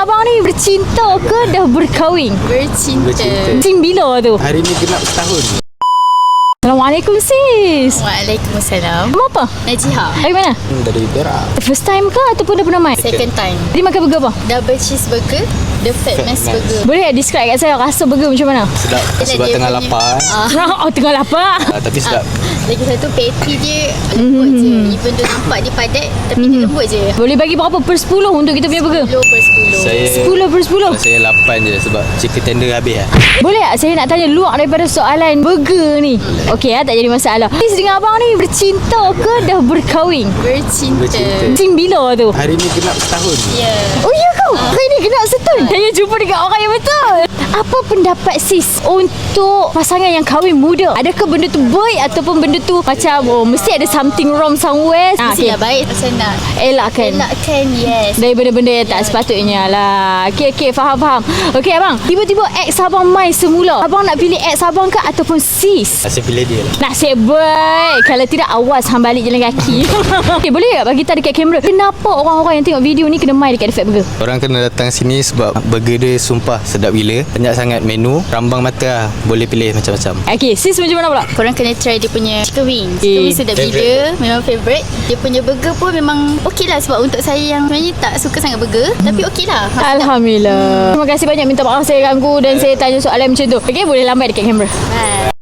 abang ni bercinta ke dah berkahwin? Bercinta. Sin bila tu? Hari ni genap setahun. Assalamualaikum sis. Waalaikumsalam. Nama apa? Najiha. Dari mana? Dari Perak. First time ke ataupun dah pernah main? Second time. Tadi makan burger apa? Double cheeseburger, the fat mass burger. Boleh tak describe kat saya rasa burger macam mana? Sedap. Sebab dia tengah punya- lapar. Oh tengah lapar. Tapi sedap. Lagi satu patty dia lembut je. Even though nampak dia padat tapi dia lembut je. Boleh bagi berapa per 10 untuk kita punya burger? 10/10. Saya 10 per 10. Saya 8 je sebab chicken tender habis lah. Boleh tak saya nak tanya luar daripada soalan burger ni? Okey tak jadi masalah. Sis dengan abang ni bercinta ke dah berkahwin? Bercinta. Sin bila tu? Hari ni genap setahun. Ya. Oh ya kau? Hari ni kena setahun. Saya jumpa dengan orang yang betul. Apa pendapat sis untuk pasangan yang kahwin muda? Adakah benda tu baik ataupun benda tu macam mesti ada something wrong somewhere? Mestilah baik macam nak Elakkan. elakkan, yes. Dari benda-benda yang tak sepatutnya lah. Okey, faham. Okey abang, tiba-tiba ex abang mai semula. Abang nak pilih ex abang ke ataupun sis? Saya pilih dia lah. Nasib baik. Kalau tidak awas hang balik jalan kaki. Okay, boleh tak bagi tahu dekat kamera kenapa orang-orang yang tengok video ni kena mai dekat The Fat Burger? Orang kena datang sini sebab burger dia sumpah sedap gila. Banyak sangat menu. Rambang mata lah. Boleh pilih macam-macam. Okay, sis macam mana pula? Korang kena try dia punya chicken wings. Chicken wings sedap gila. Memang favourite. Dia punya burger pun memang okey lah. Sebab untuk saya yang sebenarnya tak suka sangat burger, tapi okey lah. Alhamdulillah. Terima kasih banyak, minta maaf saya ganggu dan saya tanya soalan macam tu. Okay, boleh lambat dekat kamera. Bye.